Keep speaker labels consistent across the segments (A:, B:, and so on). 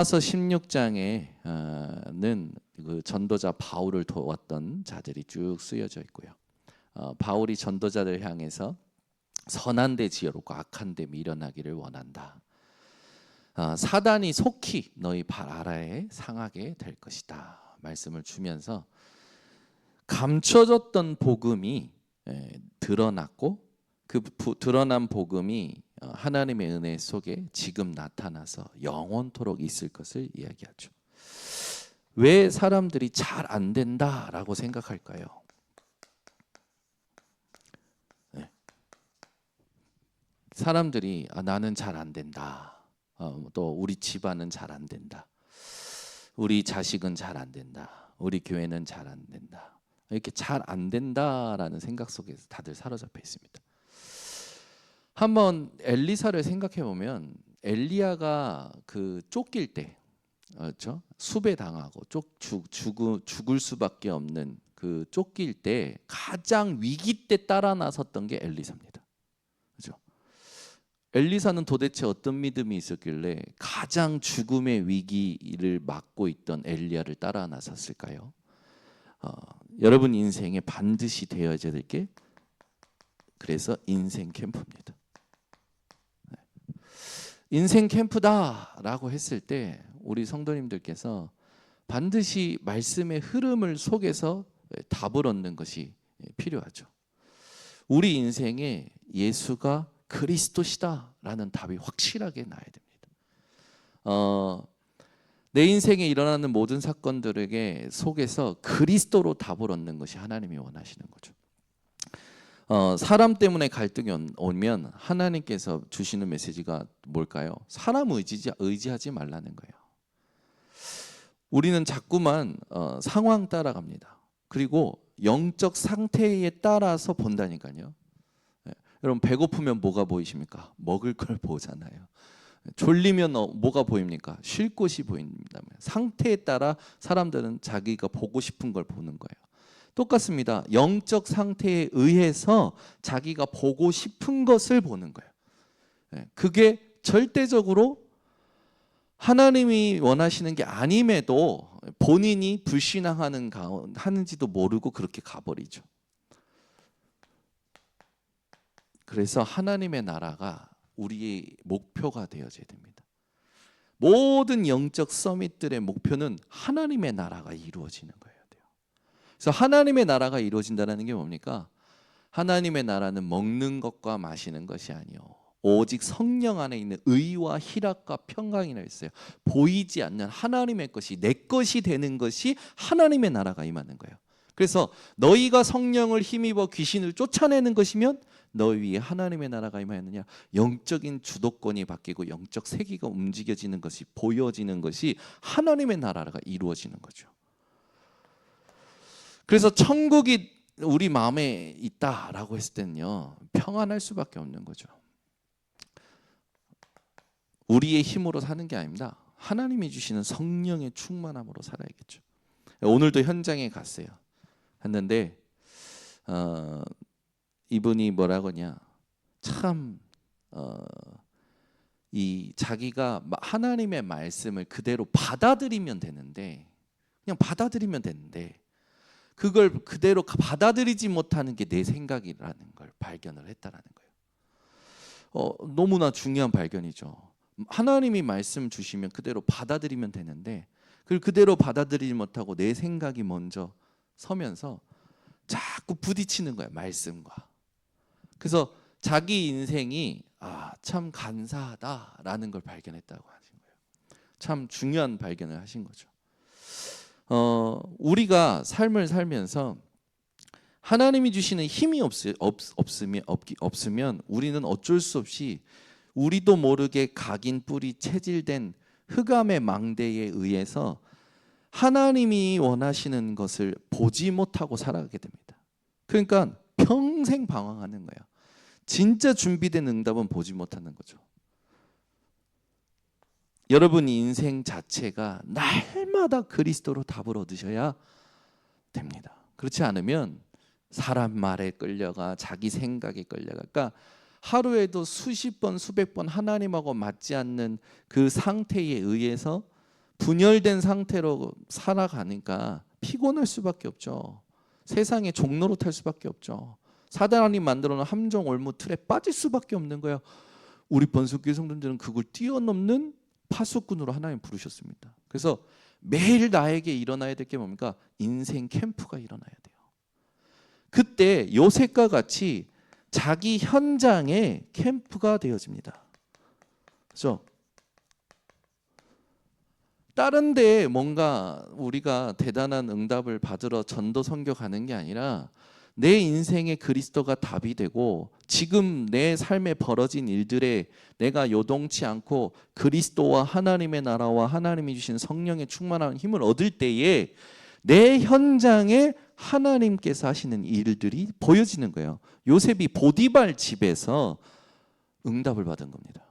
A: 로마서 16장에는 그 전도자 바울을 도왔던 자들이 쭉 쓰여져 있고요. 바울이 전도자를 향해서 선한 데 지혜롭고 악한 데 미련하기를 원한다. 사단이 속히 너희 발 아래에 상하게 될 것이다. 말씀을 주면서 감춰졌던 복음이 드러났고 그 드러난 복음이 하나님의 은혜 속에 지금 나타나서 영원토록 있을 것을 이야기하죠. 왜 사람들이 잘 안 된다라고 생각할까요? 사람들이 나는 잘 안 된다. 또 우리 집안은 잘 안 된다. 우리 자식은 잘 안 된다. 우리 교회는 잘 안 된다. 이렇게 잘 안 된다라는 생각 속에서 다들 사로잡혀 있습니다. 한번 엘리사를 생각해 보면 엘리야가 그 쫓길 때, 그렇죠? 수배당하고 죽을 수밖에 없는 그 쫓길 때 가장 위기 때 따라 나섰던 게 엘리사입니다. 그렇죠? 엘리사는 도대체 어떤 믿음이 있었길래 가장 죽음의 위기를 맞고 있던 엘리야를 따라 나섰을까요? 여러분 인생에 반드시 되어야 될 게 그래서 인생 캠프입니다. 인생 캠프다라고 했을 때 우리 성도님들께서 반드시 말씀의 흐름을 속에서 답을 얻는 것이 필요하죠. 우리 인생에 예수가 그리스도시다라는 답이 확실하게 나야 됩니다. 내 인생에 일어나는 모든 사건들에게 속에서 그리스도로 답을 얻는 것이 하나님이 원하시는 거죠. 사람 때문에 갈등이 오면 하나님께서 주시는 메시지가 뭘까요? 사람 의지하지 말라는 거예요. 우리는 자꾸만 상황 따라갑니다. 그리고 영적 상태에 따라서 본다니까요. 여러분 배고프면 뭐가 보이십니까? 먹을 걸 보잖아요. 졸리면 뭐가 보입니까? 쉴 곳이 보입니다. 상태에 따라 사람들은 자기가 보고 싶은 걸 보는 거예요. 똑같습니다. 영적 상태에 의해서 자기가 보고 싶은 것을 보는 거예요. 그게 절대적으로 하나님이 원하시는 게 아님에도 본인이 불신앙하는지도 모르고 그렇게 가버리죠. 그래서 하나님의 나라가 우리의 목표가 되어져야 됩니다. 모든 영적 서밋들의 목표는 하나님의 나라가 이루어지는 거예요. 그래서 하나님의 나라가 이루어진다는 게 뭡니까? 하나님의 나라는 먹는 것과 마시는 것이 아니요 오직 성령 안에 있는 의와 희락과 평강이라 했어요. 보이지 않는 하나님의 것이 내 것이 되는 것이 하나님의 나라가 임하는 거예요. 그래서 너희가 성령을 힘입어 귀신을 쫓아내는 것이면 너희 위에 하나님의 나라가 임하였느냐? 영적인 주도권이 바뀌고 영적 세계가 움직여지는 것이 보여지는 것이 하나님의 나라가 이루어지는 거죠. 그래서 천국이 우리 마음에 있다라고 했을 때는요 평안할 수밖에 없는 거죠. 우리의 힘으로 사는 게 아닙니다. 하나님이 주시는 성령의 충만함으로 살아야겠죠. 오늘도 현장에 갔어요. 했는데 이분이 뭐라고 하냐, 참 이 자기가 하나님의 말씀을 그대로 받아들이면 되는데 그냥 받아들이면 되는데 그걸 그대로 받아들이지 못하는 게 내 생각이라는 걸 발견을 했다라는 거예요. 너무나 중요한 발견이죠. 하나님이 말씀 주시면 그대로 받아들이면 되는데 그걸 그대로 받아들이지 못하고 내 생각이 먼저 서면서 자꾸 부딪히는 거예요, 말씀과. 그래서 자기 인생이 참 간사하다라는 걸 발견했다고 하신 거예요. 참 중요한 발견을 하신 거죠. 우리가 삶을 살면서 하나님이 주시는 힘이 없으면 우리는 어쩔 수 없이 우리도 모르게 각인 뿌리 체질된 흑암의 망대에 의해서 하나님이 원하시는 것을 보지 못하고 살아가게 됩니다. 그러니까 평생 방황하는 거예요. 진짜 준비된 응답은 보지 못하는 거죠. 여러분 인생 자체가 날마다 그리스도로 답을 얻으셔야 됩니다. 그렇지 않으면 사람 말에 끌려가 자기 생각에 끌려가. 그러니까 하루에도 수십 번 수백 번 하나님하고 맞지 않는 그 상태에 의해서 분열된 상태로 살아가니까 피곤할 수밖에 없죠. 세상의 종로로 탈 수밖에 없죠. 사단이 만들어 놓은 함정 올무 틀에 빠질 수밖에 없는 거예요. 우리 번수교회 성도들은 그걸 뛰어넘는 파수꾼으로 하나님 부르셨습니다. 그래서 매일 나에게 일어나야 될 게 뭡니까? 인생 캠프가 일어나야 돼요. 그때 요셉과 같이 자기 현장에 캠프가 되어집니다. 그렇죠? 다른 데 뭔가 우리가 대단한 응답을 받으러 전도 선교 가는 게 아니라 내 인생에 그리스도가 답이 되고 지금 내 삶에 벌어진 일들에 내가 요동치 않고 그리스도와 하나님의 나라와 하나님이 주신 성령의 충만한 힘을 얻을 때에 내 현장에 하나님께서 하시는 일들이 보여지는 거예요. 요셉이 보디발 집에서 응답을 받은 겁니다.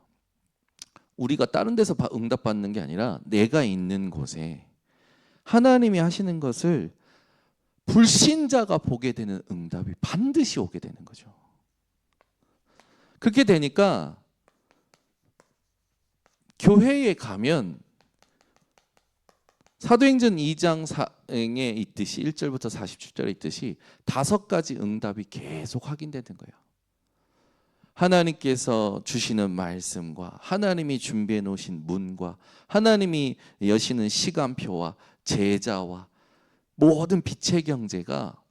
A: 우리가 다른 데서 응답받는 게 아니라 내가 있는 곳에 하나님이 하시는 것을 불신자가 보게 되는 응답이 반드시 오게 되는 거죠. 그렇게 되니까 교회에 가면 사도행전 2장 4에 있듯이 1절부터 47절에 있듯이 5가지 응답이 계속 확인되는 거예요. 하나님께서 주시는 말씀과 하나님이 준비해 놓으신 문과 하나님이 여시는 시간표와 제자와 모든 빛의 경제가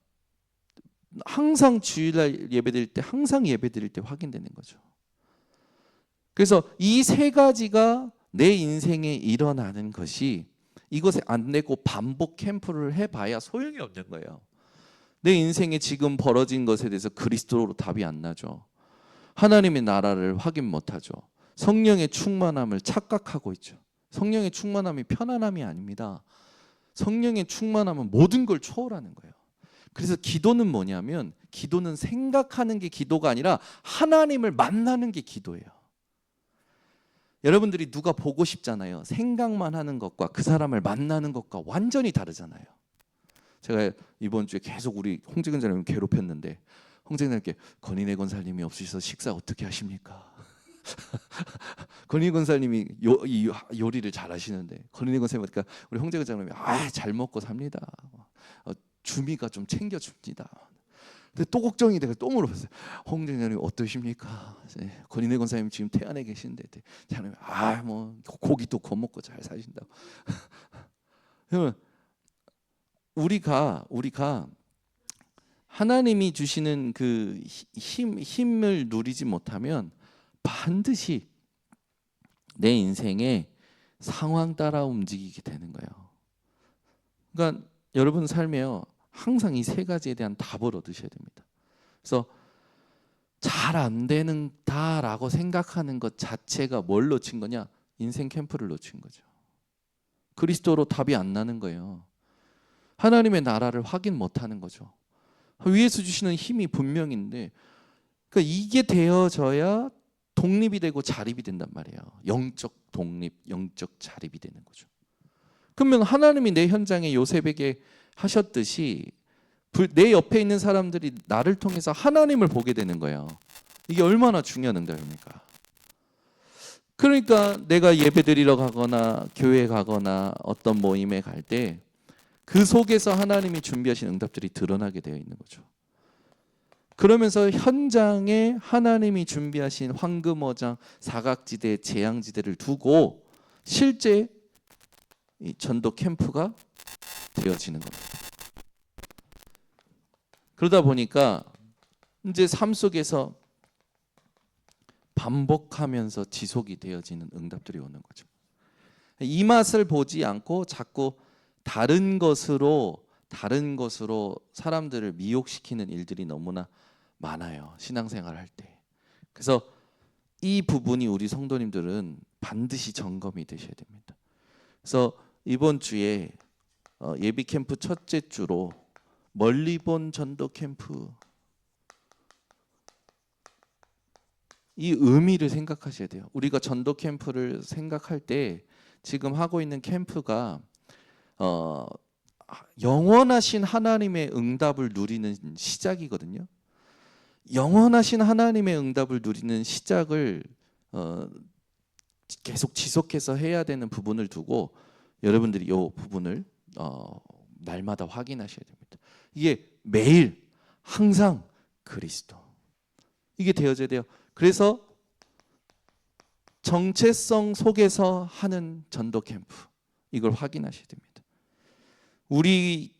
A: 항상 주일날 예배드릴 때 항상 예배드릴 때 확인되는 거죠. 그래서 이 3가지가 내 인생에 일어나는 것이 이것에 안 내고 반복 캠프를 해봐야 소용이 없는 거예요. 내 인생에 지금 벌어진 것에 대해서 그리스도로 답이 안 나죠. 하나님의 나라를 확인 못하죠. 성령의 충만함을 착각하고 있죠. 성령의 충만함이 편안함이 아닙니다. 성령의 충만함은 모든 걸 초월하는 거예요. 그래서 기도는 뭐냐면 기도는 생각하는 게 기도가 아니라 하나님을 만나는 게 기도예요. 여러분들이 누가 보고 싶잖아요. 생각만 하는 것과 그 사람을 만나는 것과 완전히 다르잖아요. 제가 이번 주에 계속 우리 홍재근 장님 괴롭혔는데 홍재근님께 건인의 권사님이 없으셔서 식사 어떻게 하십니까? 건인의 권사님이 요리를 잘 하시는데 건인의 권사님 보니까 우리 홍재근 장님이 잘 먹고 삽니다. 주미가 좀 챙겨줍니다. 근데 또 걱정이 돼서 또 물어봤어요. 홍재근 장님 어떠십니까? 건인의 권사님 지금 태안에 계신데 장님이 뭐 고기도 구워 먹고 잘 사신다고. 우리가 하나님이 주시는 그 힘을 누리지 못하면 반드시 내 인생에 상황 따라 움직이게 되는 거예요. 그러니까 여러분 삶에요 항상 이 3가지에 대한 답을 얻으셔야 됩니다. 그래서 잘 안 되는다라고 생각하는 것 자체가 뭘 놓친 거냐? 인생 캠프를 놓친 거죠. 그리스도로 답이 안 나는 거예요. 하나님의 나라를 확인 못하는 거죠. 위에서 주시는 힘이 분명인데 그러니까 이게 되어져야 독립이 되고 자립이 된단 말이에요. 영적 독립, 영적 자립이 되는 거죠. 그러면 하나님이 내 현장에 요셉에게 하셨듯이 내 옆에 있는 사람들이 나를 통해서 하나님을 보게 되는 거예요. 이게 얼마나 중요한 응답입니까? 그러니까 내가 예배드리러 가거나 교회에 가거나 어떤 모임에 갈 때 그 속에서 하나님이 준비하신 응답들이 드러나게 되어 있는 거죠. 그러면서 현장에 하나님이 준비하신 황금어장, 사각지대, 재앙지대를 두고 실제 이 전도 캠프가 되어지는 겁니다. 그러다 보니까 이제 삶 속에서 반복하면서 지속이 되어지는 응답들이 오는 거죠. 이 맛을 보지 않고 자꾸 다른 것으로 사람들을 미혹시키는 일들이 너무나 많아요. 신앙생활 할 때. 그래서 이 부분이 우리 성도님들은 반드시 점검이 되셔야 됩니다. 그래서 이번 주에 예비 캠프 첫째 주로 멀리 본 전도 캠프 이 의미를 생각하셔야 돼요. 우리가 전도 캠프를 생각할 때 지금 하고 있는 캠프가 영원하신 하나님의 응답을 누리는 시작이거든요. 영원하신 하나님의 응답을 누리는 시작을 계속 지속해서 해야 되는 부분을 두고 여러분들이 이 부분을 날마다 확인하셔야 됩니다. 이게 매일 항상 그리스도, 이게 되어져야 돼요. 그래서 정체성 속에서 하는 전도 캠프, 이걸 확인하셔야 됩니다.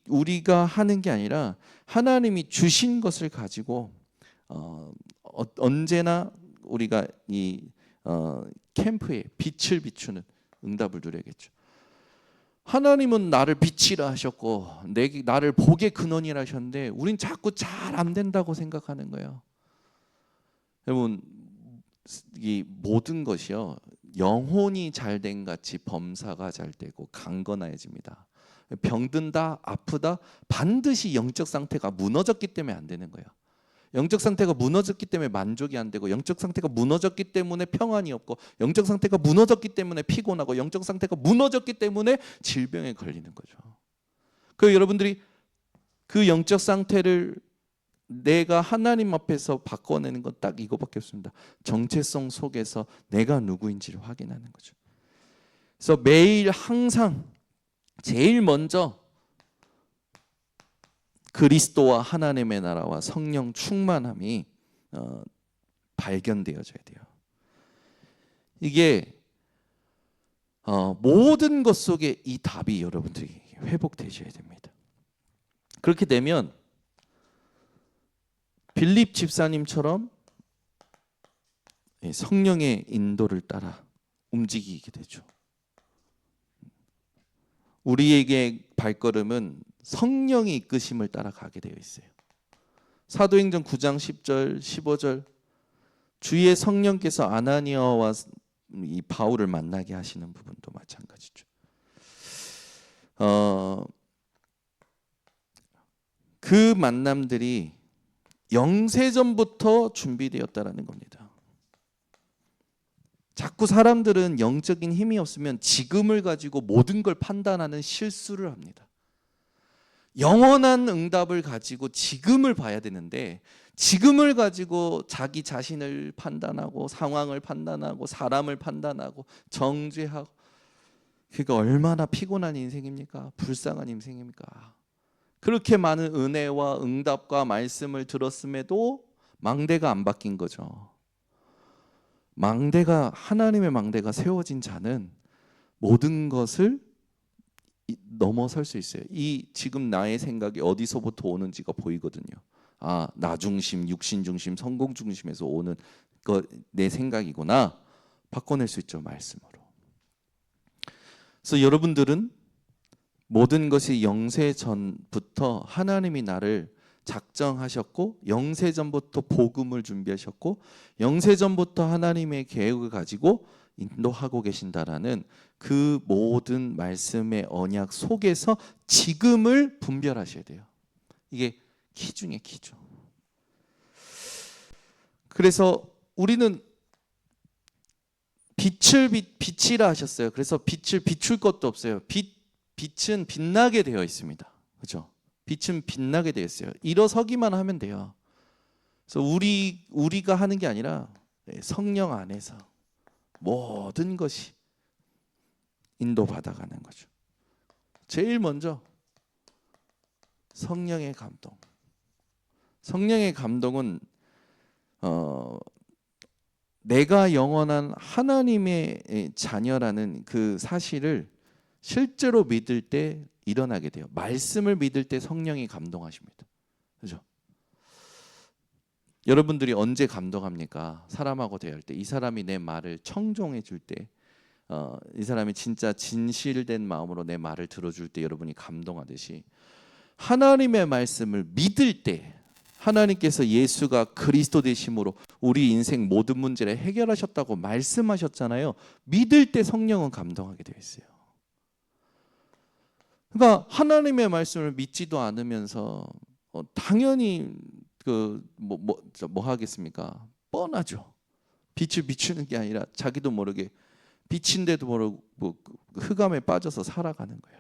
A: 우리가 하는 게 아니라 하나님이 주신 것을 가지고 언제나 우리가 이 캠프에 빛을 비추는 응답을 누려야겠죠. 하나님은 나를 빛이라 하셨고 나를 복의 근원이라 하셨는데 우린 자꾸 잘 안 된다고 생각하는 거예요. 여러분, 이 모든 것이요, 영혼이 잘된 같이 범사가 잘 되고 강건해집니다. 병든다, 아프다, 반드시 영적 상태가 무너졌기 때문에 안 되는 거예요. 영적 상태가 무너졌기 때문에 만족이 안 되고, 영적 상태가 무너졌기 때문에 평안이 없고, 영적 상태가 무너졌기 때문에 피곤하고, 영적 상태가 무너졌기 때문에 질병에 걸리는 거죠. 그 여러분들이 그 영적 상태를 내가 하나님 앞에서 바꿔내는 건 딱 이거밖에 없습니다. 정체성 속에서 내가 누구인지를 확인하는 거죠. 그래서 매일 항상 제일 먼저 그리스도와 하나님의 나라와 성령 충만함이 발견되어져야 돼요. 이게 모든 것 속에 이 답이 여러분들이 회복되셔야 됩니다. 그렇게 되면 빌립 집사님처럼 성령의 인도를 따라 움직이게 되죠. 우리에게 발걸음은 성령이 이끄심을 따라 가게 되어 있어요. 사도행전 9장 10절 15절, 주의 성령께서 아나니아와 이 바울을 만나게 하시는 부분도 마찬가지죠. 그 만남들이 영세전부터 준비되었다라는 겁니다. 자꾸 사람들은 영적인 힘이 없으면 지금을 가지고 모든 걸 판단하는 실수를 합니다. 영원한 응답을 가지고 지금을 봐야 되는데, 지금을 가지고 자기 자신을 판단하고 상황을 판단하고 사람을 판단하고 정죄하고, 그러니까 얼마나 피곤한 인생입니까? 불쌍한 인생입니까? 그렇게 많은 은혜와 응답과 말씀을 들었음에도 망대가 안 바뀐 거죠. 하나님의 망대가 세워진 자는 모든 것을 넘어설 수 있어요. 지금 나의 생각이 어디서부터 오는지가 보이거든요. 나 중심, 육신 중심, 성공 중심에서 오는 내 생각이구나. 바꿔낼 수 있죠, 말씀으로. 그래서 여러분들은 모든 것이 영세 전부터 하나님이 나를 작정하셨고, 영세 전부터 복음을 준비하셨고, 영세 전부터 하나님의 계획을 가지고 인도하고 계신다라는 그 모든 말씀의 언약 속에서 지금을 분별하셔야 돼요. 이게 키 중에 키죠. 그래서 우리는 빛이라 하셨어요. 그래서 빛을 비출 것도 없어요. 빛은 빛나게 되어 있습니다. 그렇죠? 빛은 빛나게 되어 있어요. 일어서기만 하면 돼요. 그래서 우리가 하는 게 아니라 성령 안에서 모든 것이 인도받아가는 거죠. 제일 먼저 성령의 감동. 성령의 감동은 내가 영원한 하나님의 자녀라는 그 사실을 실제로 믿을 때 일어나게 돼요. 말씀을 믿을 때 성령이 감동하십니다. 그렇죠? 여러분들이 언제 감동합니까? 사람하고 대할 때, 이 사람이 내 말을 청종해 줄 때, 이 사람이 진짜 진실된 마음으로 내 말을 들어줄 때 여러분이 감동하듯이, 하나님의 말씀을 믿을 때, 하나님께서 예수가 그리스도 되심으로 우리 인생 모든 문제를 해결하셨다고 말씀하셨잖아요. 믿을 때 성령은 감동하게 되어 있어요. 그러니까 하나님의 말씀을 믿지도 않으면서 당연히 뭐 하겠습니까? 뻔하죠. 빛을 비추는 게 아니라 자기도 모르게 빛인데도 모르고 흑암에 빠져서 살아가는 거예요.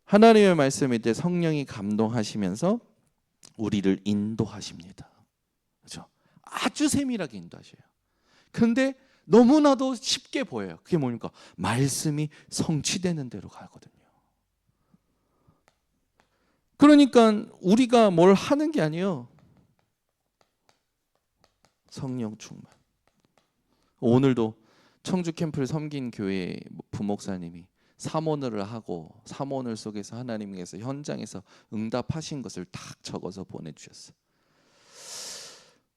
A: 하나님의 말씀일 때 성령이 감동하시면서 우리를 인도하십니다. 그렇죠? 아주 세밀하게 인도하셔요. 그런데 너무나도 쉽게 보여요. 그게 뭡니까? 말씀이 성취되는 대로 가거든요. 그러니까 우리가 뭘 하는 게 아니에요. 성령 충만. 오늘도 청주 캠프를 섬긴 교회 부목사님이 사모늘을 하고 사모늘 속에서 하나님께서 현장에서 응답하신 것을 딱 적어서 보내주셨어요.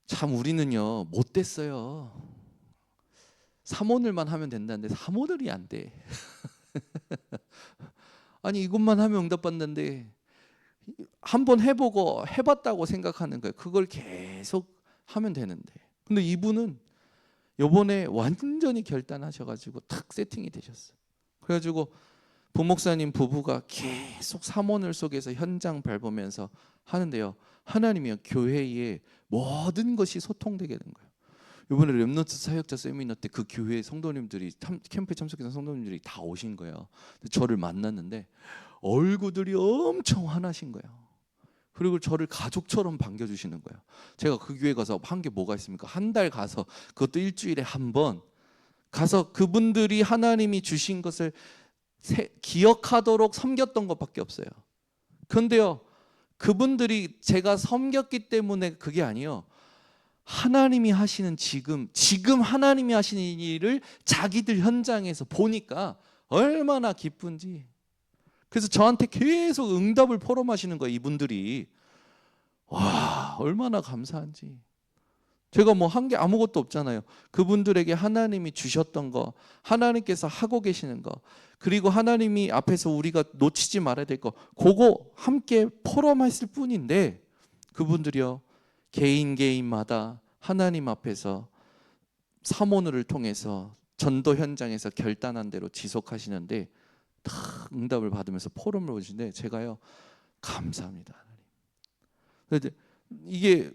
A: 참 우리는요 못됐어요. 사모늘만 하면 된다는데 사모늘이 안 돼. 아니 이것만 하면 응답받는데 한번 해보고 해봤다고 생각하는 거예요. 그걸 계속 하면 되는데. 근데 이분은 요번에 완전히 결단하셔가지고 탁 세팅이 되셨어요. 그래가지고 부목사님 부부가 계속 사모늘 속에서 현장 밟으면서 하는데요. 하나님이요 교회의 모든 것이 소통되게 된 거예요. 이번에 렘넌트 사역자 세미나 때 그 교회 성도님들이 캠프에 참석해서 성도님들이 다 오신 거예요. 저를 만났는데 얼굴들이 엄청 환하신 거예요. 그리고 저를 가족처럼 반겨주시는 거예요. 제가 그 교회 가서 한 게 뭐가 있습니까? 한 달 가서 그것도 일주일에 한 번 가서 그분들이 하나님이 주신 것을 기억하도록 섬겼던 것밖에 없어요. 그런데요 그분들이 제가 섬겼기 때문에 그게 아니에요. 하나님이 하시는 지금 하나님이 하시는 일을 자기들 현장에서 보니까 얼마나 기쁜지. 그래서 저한테 계속 응답을 포럼하시는 거예요. 이분들이. 와 얼마나 감사한지. 제가 뭐 한 게 아무것도 없잖아요. 그분들에게 하나님이 주셨던 거, 하나님께서 하고 계시는 거, 그리고 하나님이 앞에서 우리가 놓치지 말아야 될 거, 그거 함께 포럼했을 뿐인데 그분들이요 개인마다 하나님 앞에서 사모늘을 통해서 전도 현장에서 결단한 대로 지속하시는데 다 응답을 받으면서 포럼을 보시는데 제가요 감사합니다 하나님. 이게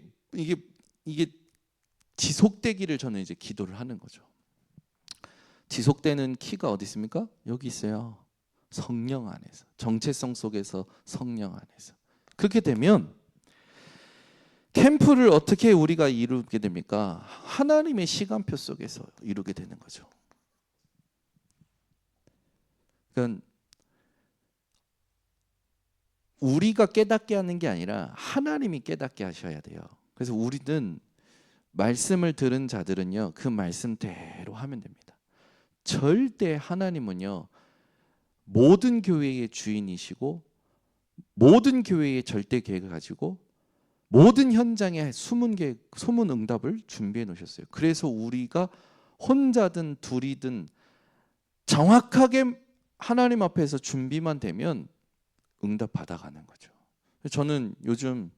A: 지속되기를 저는 이제 기도를 하는 거죠. 지속되는 키가 어디 있습니까? 여기 있어요. 성령 안에서, 정체성 속에서 성령 안에서. 그렇게 되면 캠프를 어떻게 우리가 이루게 됩니까? 하나님의 시간표 속에서 이루게 되는 거죠. 그러니까 우리가 깨닫게 하는 게 아니라 하나님이 깨닫게 하셔야 돼요. 그래서 우리는 말씀을 들은 자들은요 그 말씀대로 하면 됩니다. 절대 하나님은요 모든 교회의 주인이시고 모든 교회의 절대 계획을 가지고 모든 현장에 소문 응답을 준비해 놓으셨어요. 그래서 우리가 혼자든 둘이든 정확하게 하나님 앞에서 준비만 되면 응답 받아가는 거죠. 저는 요즘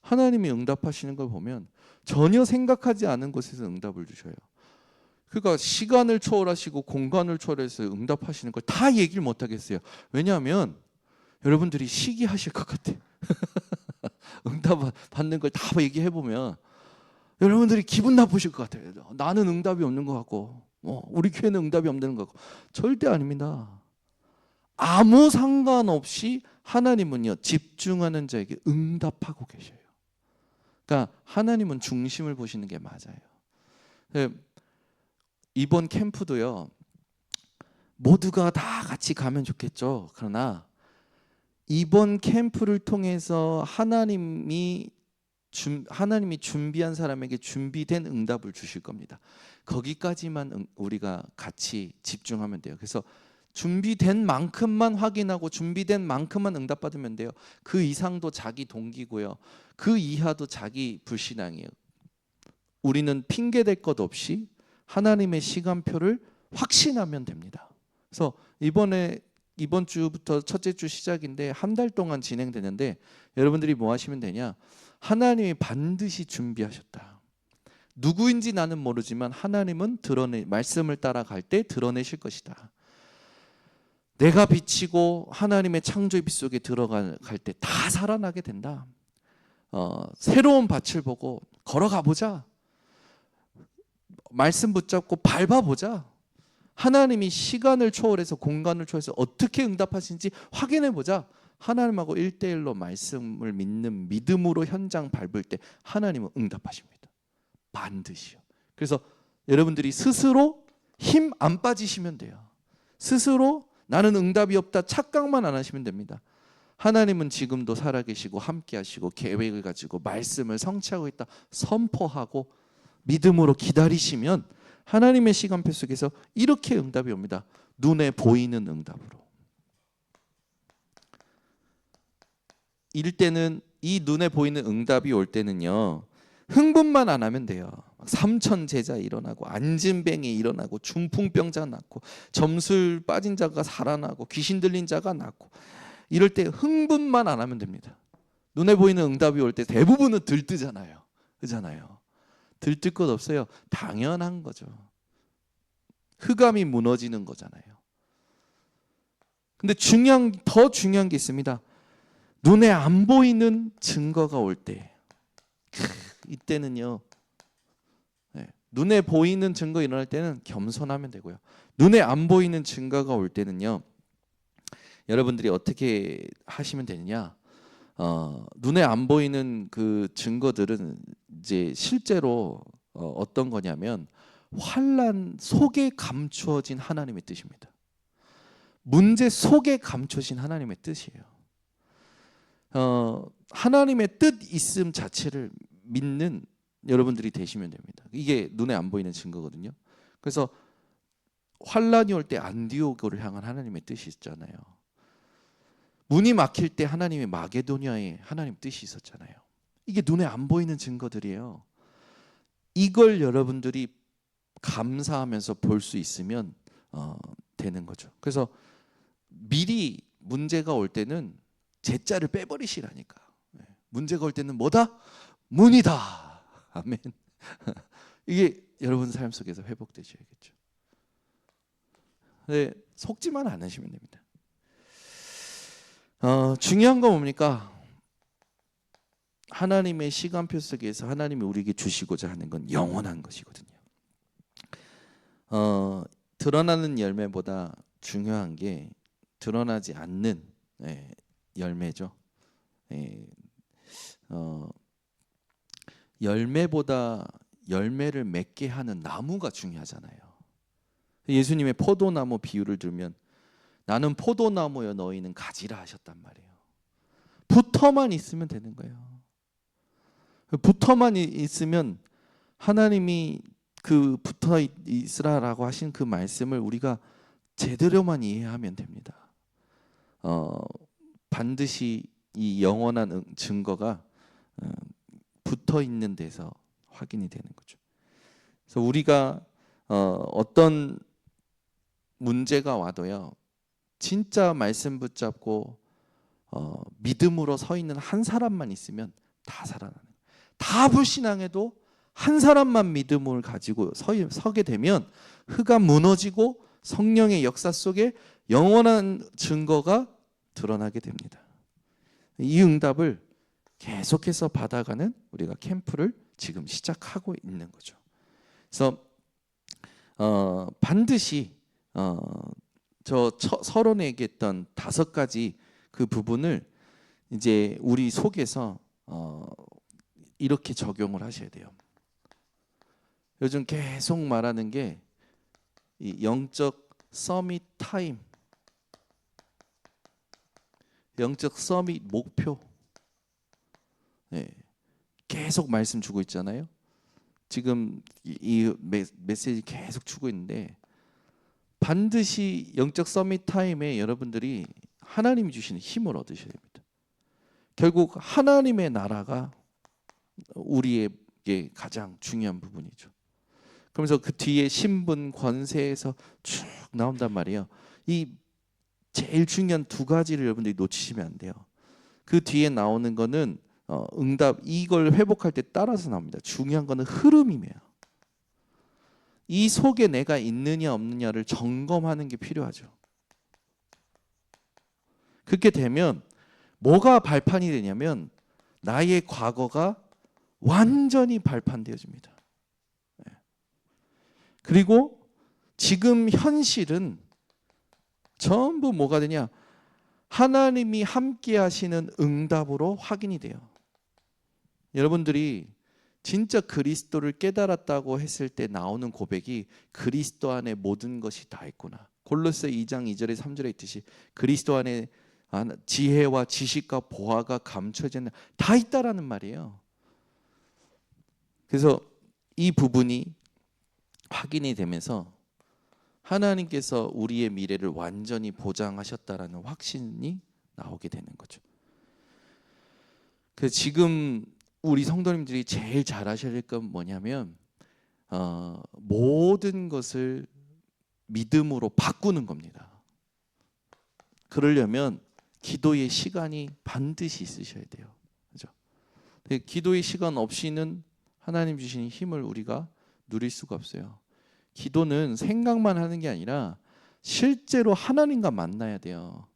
A: 하나님이 응답하시는 걸 보면 전혀 생각하지 않은 곳에서 응답을 주셔요. 그러니까 시간을 초월하시고 공간을 초월해서 응답하시는 걸 다 얘기를 못 하겠어요. 왜냐하면 여러분들이 시기하실 것 같아요. 응답 받는 걸 다 얘기해 보면 여러분들이 기분 나쁘실 것 같아요. 나는 응답이 없는 것 같고, 우리 교회는 응답이 없는 것 같고. 절대 아닙니다. 아무 상관없이 하나님은요 집중하는 자에게 응답하고 계셔요. 그러니까 하나님은 중심을 보시는 게 맞아요. 이번 캠프도요 모두가 다 같이 가면 좋겠죠. 그러나 이번 캠프를 통해서 하나님이 준비한 사람에게 준비된 응답을 주실 겁니다. 거기까지만 우리가 같이 집중하면 돼요. 그래서 준비된 만큼만 확인하고 준비된 만큼만 응답받으면 돼요. 그 이상도 자기 동기고요. 그 이하도 자기 불신앙이에요. 우리는 핑계댈 것 없이 하나님의 시간표를 확신하면 됩니다. 그래서 이번 주부터 첫째 주 시작인데 한 달 동안 진행되는데 여러분들이 뭐 하시면 되냐? 하나님이 반드시 준비하셨다. 누구인지 나는 모르지만 하나님은 말씀을 따라갈 때 드러내실 것이다. 내가 비치고 하나님의 창조의 빛 속에 들어갈 때 다 살아나게 된다. 새로운 밭을 보고 걸어가 보자. 말씀 붙잡고 밟아보자. 하나님이 시간을 초월해서 공간을 초월해서 어떻게 응답하시는지 확인해 보자. 하나님하고 1대1로 말씀을 믿는 믿음으로 현장 밟을 때 하나님은 응답하십니다. 반드시요. 그래서 여러분들이 스스로 힘 안 빠지시면 돼요. 스스로 나는 응답이 없다 착각만 안 하시면 됩니다. 하나님은 지금도 살아계시고 함께하시고 계획을 가지고 말씀을 성취하고 있다 선포하고 믿음으로 기다리시면 하나님의 시간표 속에서 이렇게 응답이 옵니다. 눈에 보이는 응답으로. 이럴 때는 이 눈에 보이는 응답이 올 때는요, 흥분만 안 하면 돼요. 삼천 제자 일어나고 안진뱅이 일어나고 중풍병자 낫고 점술 빠진 자가 살아나고 귀신 들린 자가 낫고, 이럴 때 흥분만 안 하면 됩니다. 눈에 보이는 응답이 올 때 대부분은 들뜨잖아요. 그렇잖아요. 들뜰 것 없어요. 당연한 거죠. 흑암이 무너지는 거잖아요. 근데 더 중요한 게 있습니다. 눈에 안 보이는 증거가 올 때, 이때는요, 눈에 보이는 증거 일어날 때는 겸손하면 되고요. 눈에 안 보이는 증거가 올 때는요, 여러분들이 어떻게 하시면 되느냐? 눈에 안 보이는 그 증거들은 이제 실제로 어떤 거냐면 환난 속에 감추어진 하나님의 뜻입니다. 문제 속에 감춰진 하나님의 뜻이에요. 하나님의 뜻 있음 자체를 믿는 여러분들이 되시면 됩니다. 이게 눈에 안 보이는 증거거든요. 그래서 환난이 올 때 안디오고를 향한 하나님의 뜻이 있잖아요. 문이 막힐 때 하나님의 마게도니아에 하나님 뜻이 있었잖아요. 이게 눈에 안 보이는 증거들이에요. 이걸 여러분들이 감사하면서 볼 수 있으면 되는 거죠. 그래서 미리 문제가 올 때는 제자를 빼버리시라니까. 문제가 올 때는 뭐다? 문이다. 아멘. 이게 여러분 삶 속에서 회복되셔야겠죠. 네, 속지만 않으시면 됩니다. 중요한 건 뭡니까? 하나님의 시간표 속에서 하나님이 우리에게 주시고자 하는 건 영원한 것이거든요. 드러나는 열매보다 중요한 게 드러나지 않는 열매죠. 열매보다 열매를 맺게 하는 나무가 중요하잖아요. 예수님의 포도나무 비유를 들면 나는 포도나무여 너희는 가지라 하셨단 말이에요. 붙어만 있으면 되는 거예요. 붙어만 있으면 하나님이 그 붙어 있으라라고 하신 그 말씀을 우리가 제대로만 이해하면 됩니다. 반드시 이 영원한 증거가 붙어 있는 데서 확인이 되는 거죠. 그래서 우리가 어떤 문제가 와도요, 진짜 말씀 붙잡고 믿음으로 서 있는 한 사람만 있으면 다 살아나는 거예요. 다 불신앙해도 한 사람만 믿음을 가지고 서게 되면 흑암 무너지고 성령의 역사 속에 영원한 증거가 드러나게 됩니다. 이 응답을 계속해서 받아가는 우리가 캠프를 지금 시작하고 있는 거죠. 그래서 반드시 저 서론에 얘기했던 5가지 그 부분을 이제 우리 속에서 이렇게 적용을 하셔야 돼요. 요즘 계속 말하는 게 이 영적 서밋 타임, 영적 서밋 목표, 계속 말씀 주고 있잖아요. 지금 이 메시지 계속 주고 있는데 반드시 영적 서밋 타임에 여러분들이 하나님이 주시는 힘을 얻으셔야 됩니다. 결국 하나님의 나라가 우리에게 가장 중요한 부분이죠. 그러면서 그 뒤에 신분, 권세에서 쭉 나온단 말이에요. 이 제일 중요한 2가지를 여러분들이 놓치시면 안 돼요. 그 뒤에 나오는 거는 응답, 이걸 회복할 때 따라서 나옵니다. 중요한 거는 흐름이에요. 이 속에 내가 있느냐 없느냐를 점검하는 게 필요하죠. 그렇게 되면 뭐가 발판이 되냐면 나의 과거가 완전히 발판되어집니다. 그리고 지금 현실은 전부 뭐가 되냐? 하나님이 함께 하시는 응답으로 확인이 돼요. 여러분들이 진짜 그리스도를 깨달았다고 했을 때 나오는 고백이 그리스도 안에 모든 것이 다 있구나. 골로새 2장 2절에 3절에 있듯이 그리스도 안에 지혜와 지식과 보화가 감춰져 있는 다 있다라는 말이에요. 그래서 이 부분이 확인이 되면서 하나님께서 우리의 미래를 완전히 보장하셨다라는 확신이 나오게 되는 거죠. 그래서 지금 우리 성도님들이 제일 잘하셔야 될 건 뭐냐면 모든 것을 믿음으로 바꾸는 겁니다. 그러려면 기도의 시간이 반드시 있으셔야 돼요. 그죠? 기도의 시간 없이는 하나님 주신 힘을 우리가 누릴 수가 없어요. 기도는 생각만 하는 게 아니라 실제로 하나님과 만나야 돼요.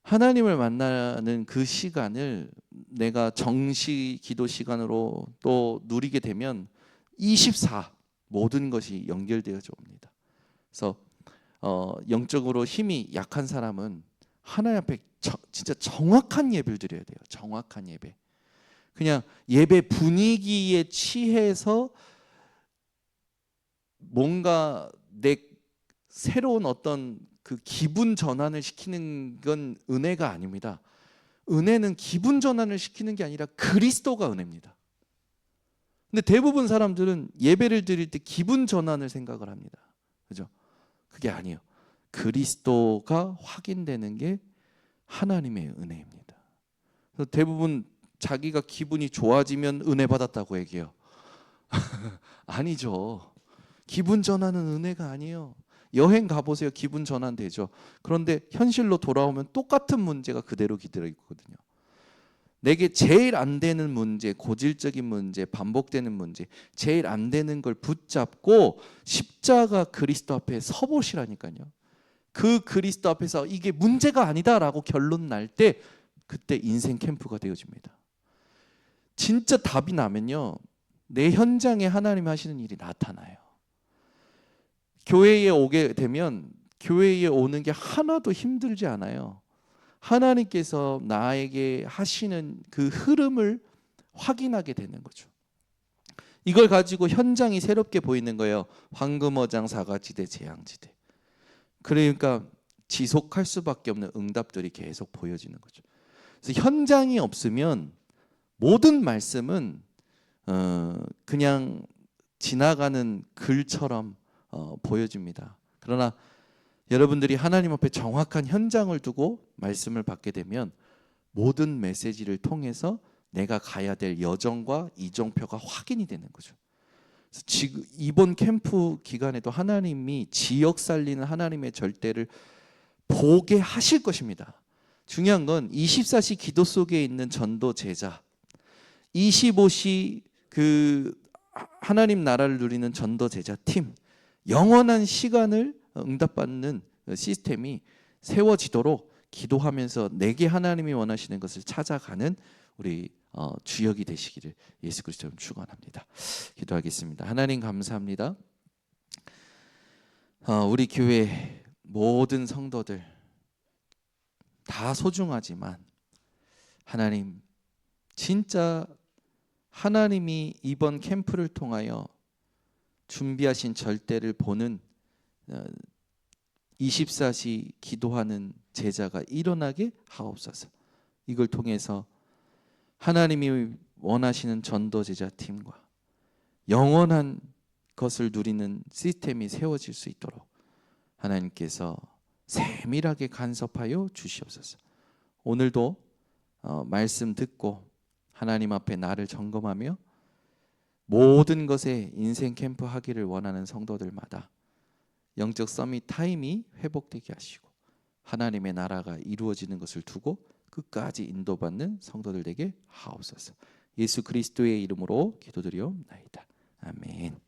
A: 하나님을 만나는 그 시간을 내가 정시 기도 시간으로 또 누리게 되면 24 모든 것이 연결되어져 옵니다. 그래서 영적으로 힘이 약한 사람은 하나님 앞에 진짜 정확한 예배를 드려야 돼요. 정확한 예배. 그냥 예배 분위기에 취해서 뭔가 내 새로운 어떤 그 기분 전환을 시키는 건 은혜가 아닙니다. 은혜는 기분 전환을 시키는 게 아니라 그리스도가 은혜입니다. 근데 대부분 사람들은 예배를 드릴 때 기분 전환을 생각을 합니다. 그죠? 그게 아니에요. 그리스도가 확인되는 게 하나님의 은혜입니다. 그래서 대부분 자기가 기분이 좋아지면 은혜 받았다고 얘기해요. 아니죠. 기분 전환은 은혜가 아니에요. 여행 가보세요. 기분 전환 되죠. 그런데 현실로 돌아오면 똑같은 문제가 그대로 기다려 있거든요. 내게 제일 안 되는 문제, 고질적인 문제, 반복되는 문제, 제일 안 되는 걸 붙잡고 십자가 그리스도 앞에 서보시라니까요. 그 그리스도 앞에서 이게 문제가 아니다라고 결론 날 때 그때 인생 캠프가 되어집니다. 진짜 답이 나면요. 내 현장에 하나님이 하시는 일이 나타나요. 교회에 오게 되면 교회에 오는 게 하나도 힘들지 않아요. 하나님께서 나에게 하시는 그 흐름을 확인하게 되는 거죠. 이걸 가지고 현장이 새롭게 보이는 거예요. 황금어장, 사과지대, 재앙지대. 그러니까 지속할 수밖에 없는 응답들이 계속 보여지는 거죠. 그래서 현장이 없으면 모든 말씀은 그냥 지나가는 글처럼 보여집니다. 그러나 여러분들이 하나님 앞에 정확한 현장을 두고 말씀을 받게 되면 모든 메시지를 통해서 내가 가야 될 여정과 이정표가 확인이 되는 거죠. 그래서 지금 이번 캠프 기간에도 하나님이 지역 살리는 하나님의 절대를 보게 하실 것입니다. 중요한 건 24시 기도 속에 있는 전도 제자, 25시 그 하나님 나라를 누리는 전도 제자 팀, 영원한 시간을 응답받는 시스템이 세워지도록 기도하면서 내게 하나님이 원하시는 것을 찾아가는 우리 주역이 되시기를 예수 그리스도로 축원합니다. 기도하겠습니다. 하나님 감사합니다. 우리 교회 모든 성도들 다 소중하지만 하나님 진짜 하나님이 이번 캠프를 통하여 준비하신 절대를 보는 24시 기도하는 제자가 일어나게 하옵소서. 이걸 통해서 하나님이 원하시는 전도 제자 팀과 영원한 것을 누리는 시스템이 세워질 수 있도록 하나님께서 세밀하게 간섭하여 주시옵소서. 오늘도 말씀 듣고 하나님 앞에 나를 점검하며 모든 것에 인생 캠프 하기를 원하는 성도들마다 영적 서밋 타임이 회복되게 하시고 하나님의 나라가 이루어지는 것을 두고 끝까지 인도받는 성도들 되게 하옵소서. 예수 그리스도의 이름으로 기도드리옵나이다. 아멘.